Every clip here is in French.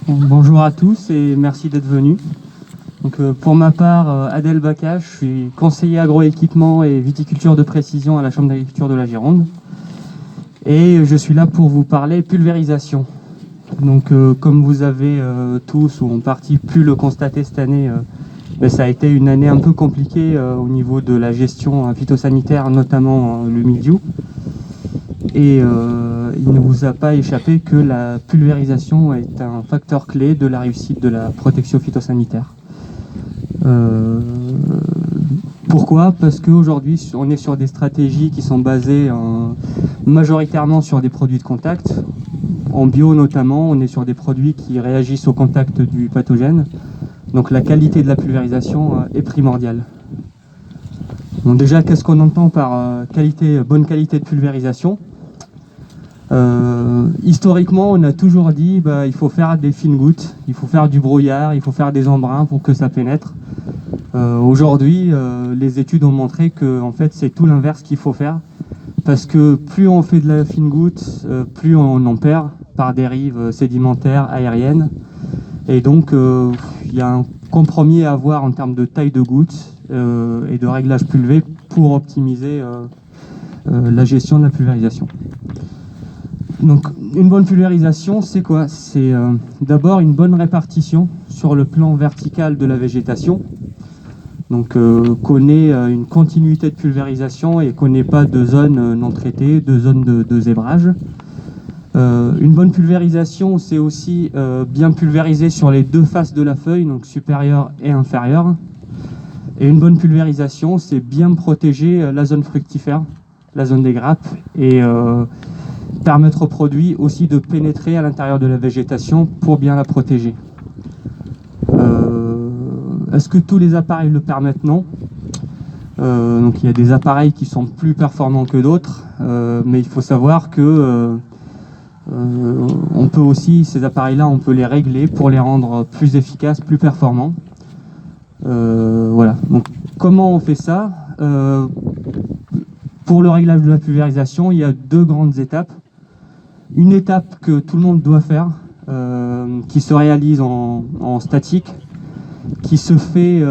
Bonjour à tous et merci d'être venus. Pour ma part, Adel Baka, je suis conseiller agroéquipement et viticulture de précision à la Chambre d'agriculture de la Gironde. Et je suis là pour vous parler pulvérisation. Comme vous avez tous ou en partie pu le constater cette année, ça a été une année un peu compliquée au niveau de la gestion phytosanitaire, notamment le mildiou. Et il ne vous a pas échappé que la pulvérisation est un facteur clé de la réussite de la protection phytosanitaire. Pourquoi? Parce qu'aujourd'hui, on est sur des stratégies qui sont basées majoritairement sur des produits de contact. En bio notamment, on est sur des produits qui réagissent au contact du pathogène. Donc la qualité de la pulvérisation est primordiale. Donc déjà, qu'est-ce qu'on entend par bonne qualité de pulvérisation? Historiquement, on a toujours dit il faut faire des fines gouttes, il faut faire du brouillard, il faut faire des embruns pour que ça pénètre. Aujourd'hui, les études ont montré que en fait, c'est tout l'inverse qu'il faut faire, parce que plus on fait de la fine goutte, plus on en perd par dérive sédimentaire aérienne. Et donc, il y a un compromis à avoir en termes de taille de goutte et de réglage pulvé pour optimiser la gestion de la pulvérisation. Donc une bonne pulvérisation, c'est quoi? C'est d'abord une bonne répartition sur le plan vertical de la végétation. Donc qu'on ait une continuité de pulvérisation et qu'on n'ait pas de zones non traitées, de zones de zébrage. Une bonne pulvérisation, c'est aussi bien pulvériser sur les deux faces de la feuille, donc supérieure et inférieure. Et une bonne pulvérisation, c'est bien protéger la zone fructifère, la zone des grappes, et permettre au produit aussi de pénétrer à l'intérieur de la végétation pour bien la protéger. Est-ce que tous les appareils le permettent? Non. Donc il y a des appareils qui sont plus performants que d'autres, mais il faut savoir que on peut aussi, ces appareils-là, on peut les régler pour les rendre plus efficaces, plus performants. Voilà. Donc comment on fait ça? Pour le réglage de la pulvérisation, il y a deux grandes étapes. Une étape que tout le monde doit faire, qui se réalise en statique, qui se fait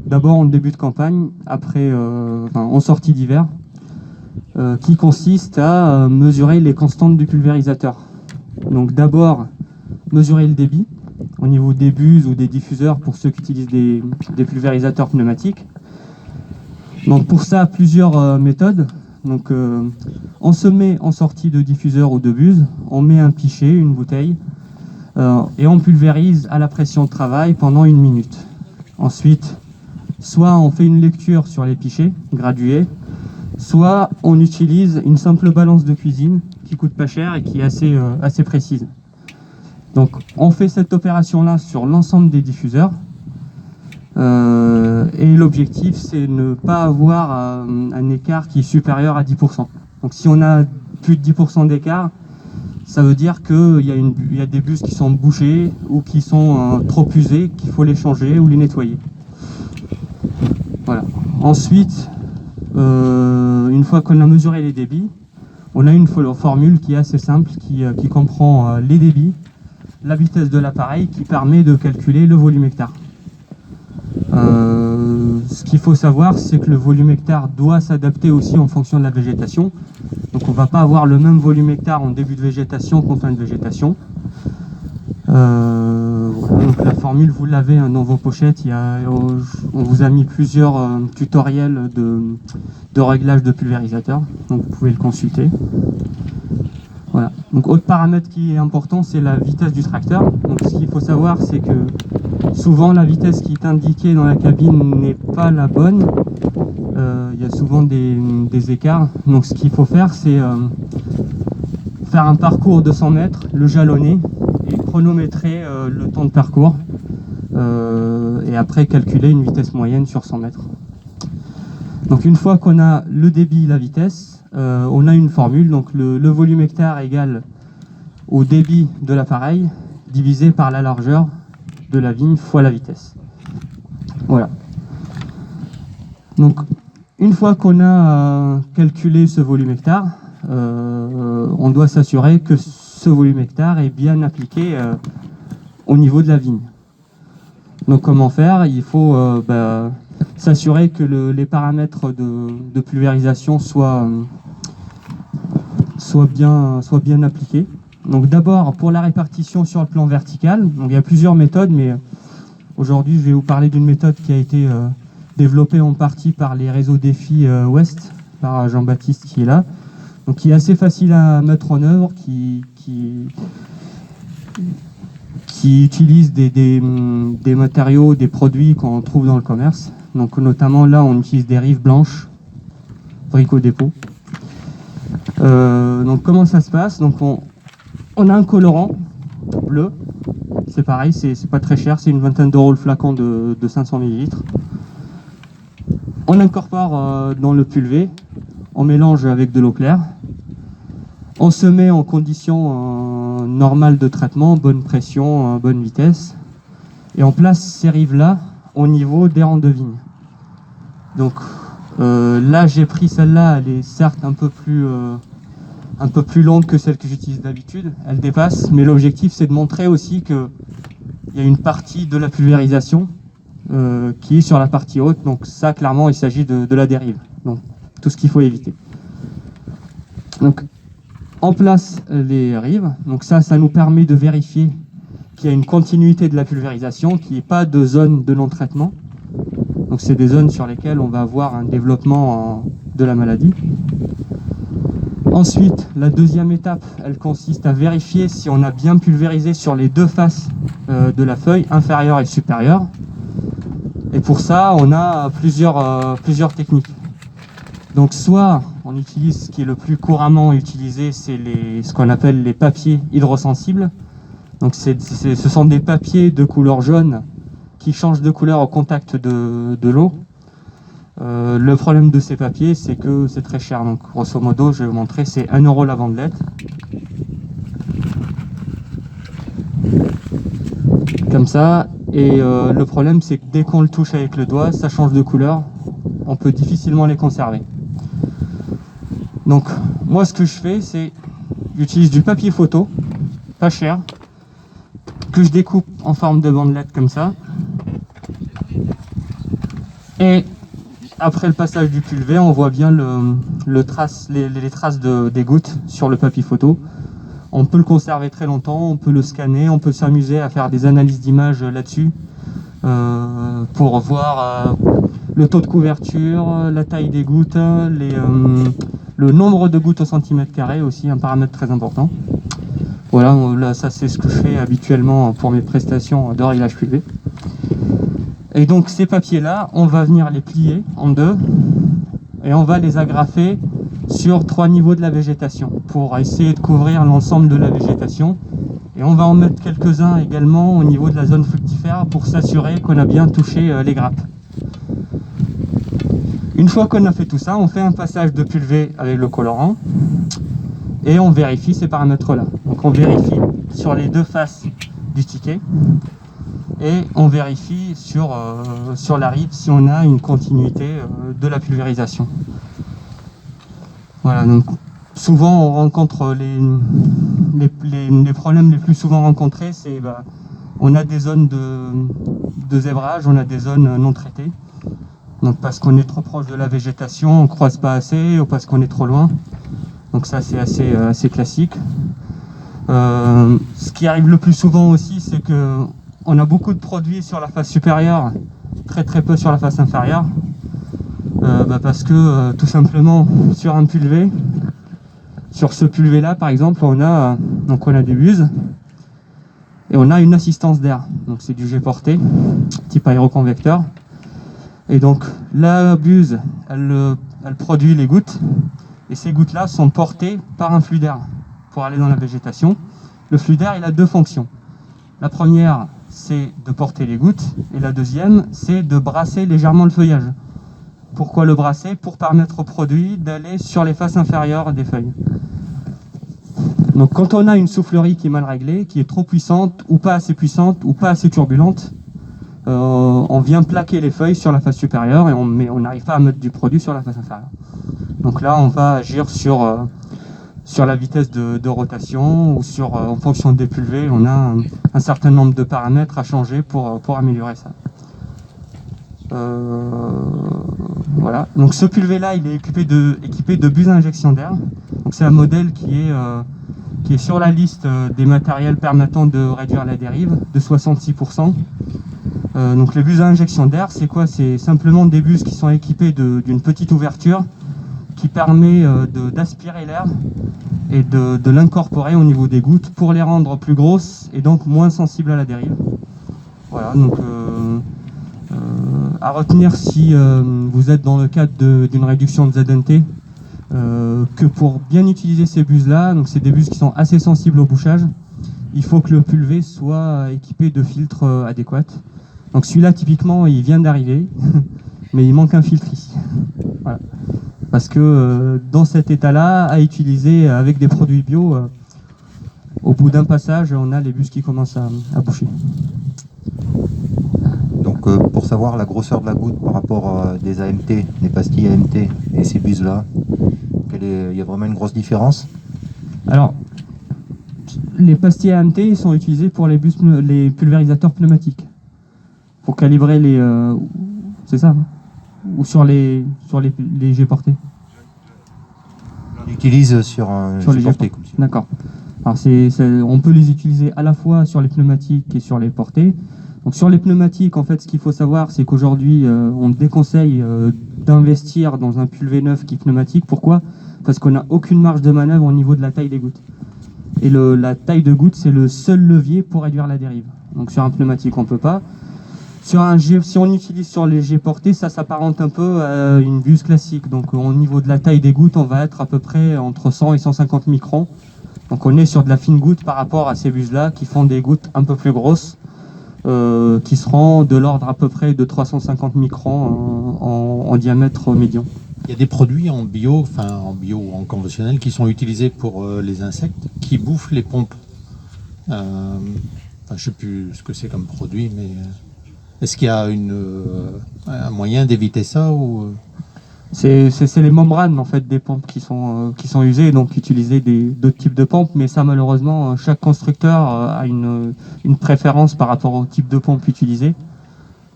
d'abord en début de campagne, après en sortie d'hiver, qui consiste à mesurer les constantes du pulvérisateur. Donc d'abord, mesurer le débit au niveau des buses ou des diffuseurs pour ceux qui utilisent des pulvérisateurs pneumatiques. Donc pour ça, plusieurs méthodes. Donc on se met en sortie de diffuseur ou de buse, on met un pichet, une bouteille, et on pulvérise à la pression de travail pendant 1 minute. Ensuite, soit on fait une lecture sur les pichets gradués, soit on utilise une simple balance de cuisine qui coûte pas cher et qui est assez précise. Donc on fait cette opération-là sur l'ensemble des diffuseurs. Et l'objectif, c'est ne pas avoir un écart qui est supérieur à 10%. Donc si on a plus de 10% d'écart, ça veut dire qu'il y a des bus qui sont bouchées ou qui sont trop usées, qu'il faut les changer ou les nettoyer. Voilà. Ensuite, une fois qu'on a mesuré les débits, on a une formule qui est assez simple, qui comprend les débits, la vitesse de l'appareil, qui permet de calculer le volume hectare. Ce qu'il faut savoir, c'est que le volume hectare doit s'adapter aussi en fonction de la végétation. Donc on ne va pas avoir le même volume hectare en début de végétation qu'en fin de végétation. Voilà, donc la formule, vous l'avez dans vos pochettes. On vous a mis plusieurs tutoriels de réglage de pulvérisateur, donc vous pouvez le consulter. Voilà. Donc autre paramètre qui est important, c'est la vitesse du tracteur. Donc ce qu'il faut savoir, c'est que souvent la vitesse qui est indiquée dans la cabine n'est pas la bonne. Il y a souvent des écarts. Donc ce qu'il faut faire, c'est faire un parcours de 100 mètres, le jalonner et chronométrer le temps de parcours. Et après calculer une vitesse moyenne sur 100 mètres. Donc une fois qu'on a le débit, la vitesse, on a une formule. Donc le volume hectare égale au débit de l'appareil divisé par la largeur de la vigne fois la vitesse. Voilà. Donc une fois qu'on a calculé ce volume hectare, on doit s'assurer que ce volume hectare est bien appliqué au niveau de la vigne. Donc comment faire? Il faut s'assurer que les paramètres de pulvérisation soient bien appliqués. Donc d'abord pour la répartition sur le plan vertical, donc il y a plusieurs méthodes, mais aujourd'hui je vais vous parler d'une méthode qui a été développée en partie par les réseaux Défi Ouest, par Jean-Baptiste qui est là, donc qui est assez facile à mettre en œuvre, qui utilise des matériaux, des produits qu'on trouve dans le commerce. Donc notamment là on utilise des rives blanches, Brico Dépôt. Donc comment ça se passe? Donc on a un colorant bleu, c'est pareil, c'est pas très cher, c'est une vingtaine d'euros le flacon de 500 ml. On incorpore dans le pulvé, on mélange avec de l'eau claire, on se met en condition normale de traitement, bonne pression, bonne vitesse, et on place ces rives-là au niveau des rangs de vigne. Donc là j'ai pris celle-là, elle est certes un peu plus longue que celle que j'utilise d'habitude, elle dépasse, mais l'objectif c'est de montrer aussi qu'il y a une partie de la pulvérisation qui est sur la partie haute, donc ça clairement il s'agit de la dérive, donc tout ce qu'il faut éviter. Donc on place les rives, donc ça nous permet de vérifier qu'il y a une continuité de la pulvérisation, qu'il n'y ait pas de zone de non-traitement, donc c'est des zones sur lesquelles on va avoir un développement de la maladie. Ensuite, la deuxième étape, elle consiste à vérifier si on a bien pulvérisé sur les deux faces de la feuille, inférieure et supérieure. Et pour ça, on a plusieurs techniques. Donc soit on utilise ce qui est le plus couramment utilisé, c'est ce qu'on appelle les papiers hydrosensibles. Donc ce sont des papiers de couleur jaune qui changent de couleur au contact de l'eau. Le problème de ces papiers, c'est que c'est très cher. Donc grosso modo, je vais vous montrer, c'est 1 € la vendelette. Comme ça. Et le problème, c'est que dès qu'on le touche avec le doigt, ça change de couleur. On peut difficilement les conserver. Donc moi, ce que je fais, c'est j'utilise du papier photo, pas cher, que je découpe en forme de bandelette comme ça. Et après le passage du pulvé, on voit bien les traces des gouttes sur le papier photo. On peut le conserver très longtemps, on peut le scanner, on peut s'amuser à faire des analyses d'images là-dessus pour voir le taux de couverture, la taille des gouttes, le nombre de gouttes au centimètre carré aussi, un paramètre très important. Voilà, là, ça c'est ce que je fais habituellement pour mes prestations de réglage pulvé. Et donc ces papiers-là, on va venir les plier en deux et on va les agrafer sur 3 niveaux de la végétation pour essayer de couvrir l'ensemble de la végétation. Et on va en mettre quelques-uns également au niveau de la zone fructifère pour s'assurer qu'on a bien touché les grappes. Une fois qu'on a fait tout ça, on fait un passage de pulvé avec le colorant et on vérifie ces paramètres-là. Donc on vérifie sur les deux faces du ticket. Et on vérifie sur la rive si on a une continuité de la pulvérisation. Voilà, donc souvent on rencontre les problèmes les plus souvent rencontrés, c'est on a des zones de zébrage, on a des zones non traitées. Donc parce qu'on est trop proche de la végétation, on ne croise pas assez, ou parce qu'on est trop loin. Donc ça c'est assez classique. Ce qui arrive le plus souvent aussi, c'est que on a beaucoup de produits sur la face supérieure, très peu sur la face inférieure, parce que tout simplement sur un pulvé, sur ce pulvé là par exemple, on a des buses et on a une assistance d'air, donc c'est du jet porté, type aéroconvecteur, et donc la buse elle produit les gouttes et ces gouttes là sont portées par un flux d'air pour aller dans la végétation. Le flux d'air il a deux fonctions. La première, c'est de porter les gouttes, et la deuxième, c'est de brasser légèrement le feuillage. Pourquoi le brasser? Pour permettre au produit d'aller sur les faces inférieures des feuilles. Donc quand on a une soufflerie qui est mal réglée, qui est trop puissante, ou pas assez puissante, ou pas assez turbulente, on vient plaquer les feuilles sur la face supérieure, et on n'arrive pas à mettre du produit sur la face inférieure. Donc là, on va agir sur sur la vitesse de rotation ou en fonction des pulvées, on a un certain nombre de paramètres à changer pour améliorer ça. Voilà. Donc ce pulvé-là, il est équipé de bus à injection d'air. Donc c'est un modèle qui est sur la liste des matériels permettant de réduire la dérive de 66%. Donc les bus à injection d'air, c'est quoi? C'est simplement des bus qui sont équipés d'une petite ouverture qui permet d'aspirer l'air et de l'incorporer au niveau des gouttes pour les rendre plus grosses et donc moins sensibles à la dérive. Voilà, donc à retenir si vous êtes dans le cadre d'une réduction de ZNT, que pour bien utiliser ces bus-là, donc c'est des bus qui sont assez sensibles au bouchage, il faut que le pulvé soit équipé de filtres adéquats. Donc celui-là, typiquement, il vient d'arriver, mais il manque un filtre ici. Voilà. Parce que dans cet état-là, à utiliser avec des produits bio, au bout d'un passage, on a les bus qui commencent à boucher. Donc pour savoir la grosseur de la goutte par rapport des AMT, des pastilles AMT et ces bus-là, il y a vraiment une grosse différence? Alors, les pastilles AMT sont utilisées pour les pulvérisateurs pneumatiques. Pour calibrer les... c'est ça, hein? Ou sur les jets portés? On l'utilise sur un jet porté. D'accord. Alors on peut les utiliser à la fois sur les pneumatiques et sur les portés. Donc sur les pneumatiques, en fait, ce qu'il faut savoir, c'est qu'aujourd'hui, on déconseille d'investir dans un pulvé neuf qui est pneumatique. Pourquoi? Parce qu'on n'a aucune marge de manœuvre au niveau de la taille des gouttes. Et la taille de goutte, c'est le seul levier pour réduire la dérive. Donc sur un pneumatique, on ne peut pas. Si on utilise sur les jets portés, ça s'apparente un peu à une buse classique. Donc au niveau de la taille des gouttes, on va être à peu près entre 100 et 150 microns. Donc on est sur de la fine goutte par rapport à ces buses-là qui font des gouttes un peu plus grosses, qui seront de l'ordre à peu près de 350 microns en diamètre médian. Il y a des produits en bio ou en conventionnel qui sont utilisés pour les insectes qui bouffent les pompes. Je ne sais plus ce que c'est comme produit, mais est-ce qu'il y a un moyen d'éviter ça ou... C'est les membranes en fait des pompes qui sont usées, donc utiliser d'autres types de pompes, mais ça malheureusement chaque constructeur a une préférence par rapport au type de pompe utilisé.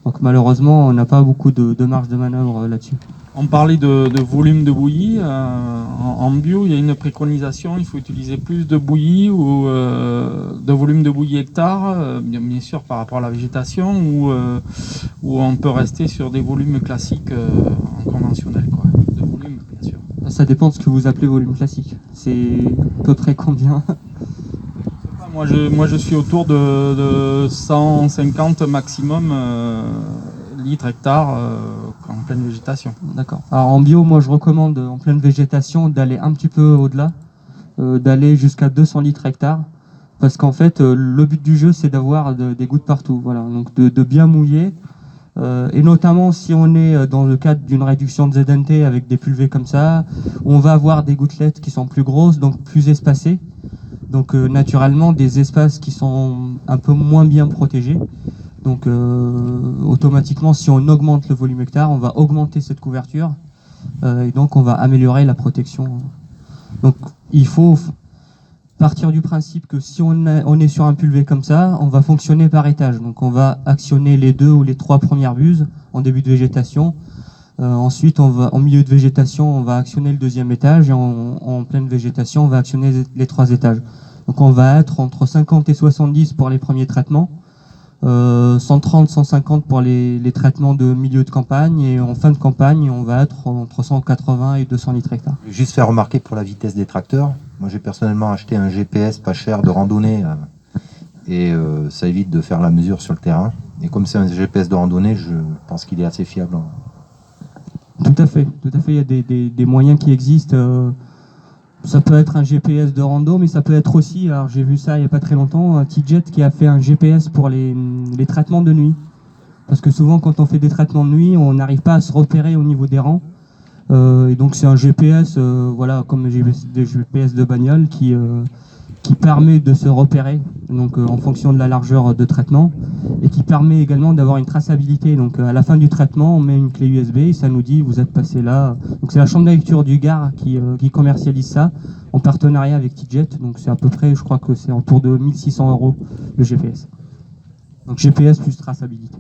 Donc malheureusement on n'a pas beaucoup de marge de manœuvre là-dessus. On parlait de volume de bouillie. En bio, il y a une préconisation, il faut utiliser plus de bouillie ou de volume de bouillie hectare, bien sûr par rapport à la végétation, ou on peut rester sur des volumes classiques en conventionnel, quoi. De volume, bien sûr. Ça dépend de ce que vous appelez volume classique. C'est à peu près combien? Moi je suis autour de 150 maximum litres hectares en pleine végétation. D'accord. Alors en bio, moi je recommande en pleine végétation d'aller un petit peu au-delà, d'aller jusqu'à 200 litres hectare, parce qu'en fait le but du jeu c'est d'avoir des gouttes partout. Voilà, donc de bien mouiller, et notamment si on est dans le cadre d'une réduction de ZNT avec des pulvées comme ça, où on va avoir des gouttelettes qui sont plus grosses, donc plus espacées. Donc naturellement des espaces qui sont un peu moins bien protégés. Donc automatiquement, si on augmente le volume hectare, on va augmenter cette couverture et donc on va améliorer la protection. Donc il faut partir du principe que si on est sur un pulvé comme ça, on va fonctionner par étage. Donc on va actionner les 2 ou les 3 premières buses en début de végétation. Ensuite, en milieu de végétation, on va actionner le 2e étage et en pleine végétation, on va actionner les 3 étages. Donc on va être entre 50 et 70 pour les premiers traitements. 130, 150 pour les traitements de milieu de campagne, et en fin de campagne on va être entre 180 et 200 litres hectare. Juste faire remarquer pour la vitesse des tracteurs, moi j'ai personnellement acheté un GPS pas cher de randonnée et ça évite de faire la mesure sur le terrain, et comme c'est un GPS de randonnée, je pense qu'il est assez fiable. Tout à fait, il y a des moyens qui existent. Ça peut être un GPS de rando, mais ça peut être aussi, alors j'ai vu ça il n'y a pas très longtemps, un T-Jet qui a fait un GPS pour les traitements de nuit. Parce que souvent quand on fait des traitements de nuit, on n'arrive pas à se repérer au niveau des rangs. Et donc c'est un GPS, voilà, comme des GPS de bagnole qui permet de se repérer donc en fonction de la largeur de traitement, et qui permet également d'avoir une traçabilité. Donc à la fin du traitement, on met une clé USB et ça nous dit vous êtes passé là. Donc c'est la chambre de lecture du Gard qui commercialise ça en partenariat avec Tidjet. Donc c'est à peu près, je crois que c'est autour de 1 600 € le GPS. Donc GPS plus traçabilité.